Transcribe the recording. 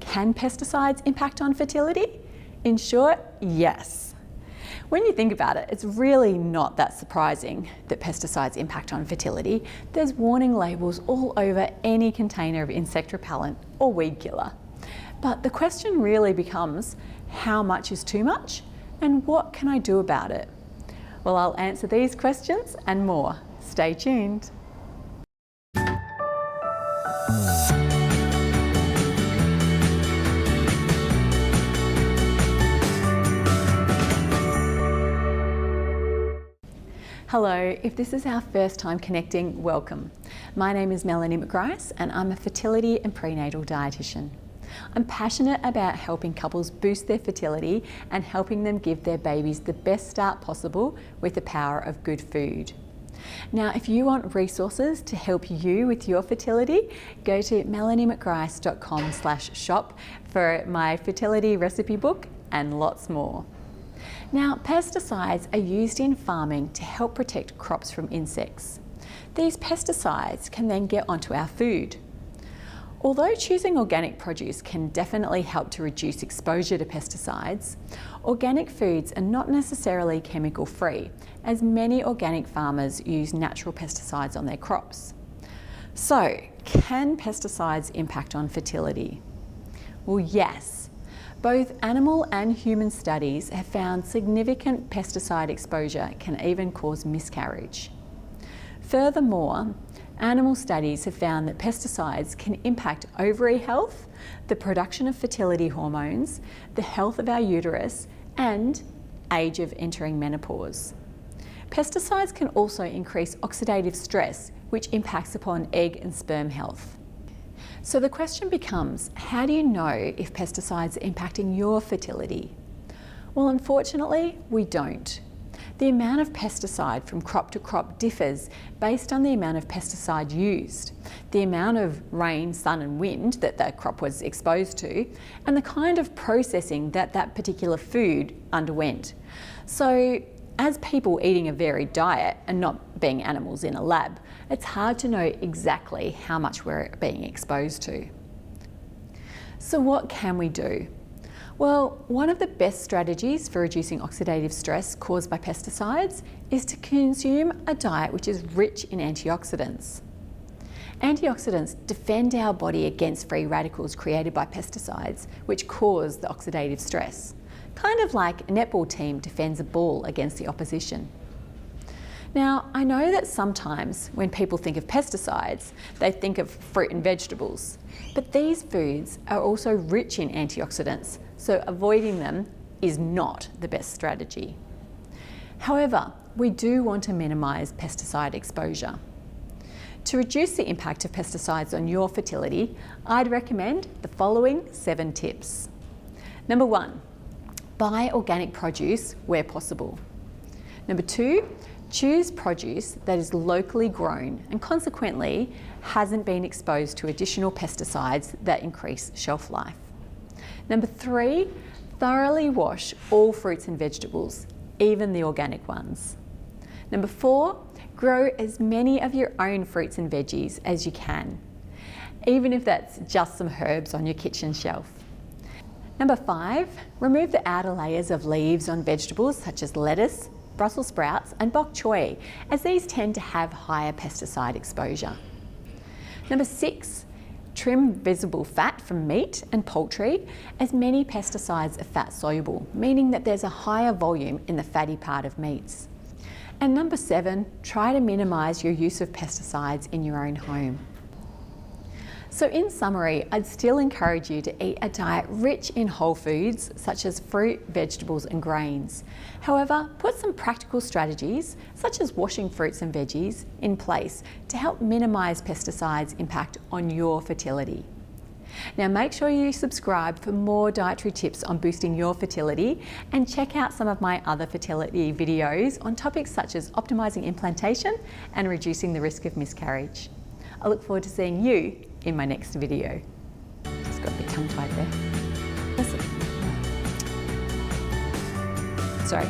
Can pesticides impact on fertility? In short, yes. When you think about it, it's really not that surprising that pesticides impact on fertility. There's warning labels all over any container of insect repellent or weed killer. But the question really becomes, how much is too much? And what can I do about it? Well, I'll answer these questions and more. Stay tuned. Hello, if this is our first time connecting, welcome. My name is Melanie McGrice and I'm a fertility and prenatal dietitian. I'm passionate about helping couples boost their fertility and helping them give their babies the best start possible with the power of good food. Now, if you want resources to help you with your fertility, go to melaniemcgrice.com/shop for my fertility recipe book and lots more. Now, pesticides are used in farming to help protect crops from insects. These pesticides can then get onto our food. Although choosing organic produce can definitely help to reduce exposure to pesticides, organic foods are not necessarily chemical-free, as many organic farmers use natural pesticides on their crops. So, can pesticides impact on fertility? Well, yes. Both animal and human studies have found significant pesticide exposure can even cause miscarriage. Furthermore, animal studies have found that pesticides can impact ovary health, the production of fertility hormones, the health of our uterus, and age of entering menopause. Pesticides can also increase oxidative stress, which impacts upon egg and sperm health. So the question becomes, how do you know if pesticides are impacting your fertility? Well, unfortunately, we don't. The amount of pesticide from crop to crop differs based on the amount of pesticide used, the amount of rain, sun and wind that the crop was exposed to, and the kind of processing that that particular food underwent. So, as people eating a varied diet and not being animals in a lab, it's hard to know exactly how much we're being exposed to. So what can we do? Well, one of the best strategies for reducing oxidative stress caused by pesticides is to consume a diet which is rich in antioxidants. Antioxidants defend our body against free radicals created by pesticides, which cause the oxidative stress. Kind of like a netball team defends a ball against the opposition. Now, I know that sometimes when people think of pesticides, they think of fruit and vegetables, but these foods are also rich in antioxidants, so avoiding them is not the best strategy. However, we do want to minimise pesticide exposure. To reduce the impact of pesticides on your fertility, I'd recommend the following 7 tips. Number 1, buy organic produce where possible. Number 2, choose produce that is locally grown and consequently hasn't been exposed to additional pesticides that increase shelf life. Number 3, thoroughly wash all fruits and vegetables, even the organic ones. Number 4, grow as many of your own fruits and veggies as you can, even if that's just some herbs on your kitchen shelf. Number 5, remove the outer layers of leaves on vegetables such as lettuce, Brussels sprouts and bok choy, as these tend to have higher pesticide exposure. Number 6, trim visible fat from meat and poultry, as many pesticides are fat soluble, meaning that there's a higher volume in the fatty part of meats. And number 7, try to minimise your use of pesticides in your own home. So in summary, I'd still encourage you to eat a diet rich in whole foods such as fruit, vegetables and grains. However, put some practical strategies such as washing fruits and veggies in place to help minimise pesticides' impact on your fertility. Now make sure you subscribe for more dietary tips on boosting your fertility and check out some of my other fertility videos on topics such as optimising implantation and reducing the risk of miscarriage. I look forward to seeing you in my next video. Just got a bit tongue-tied there. Listen. Sorry.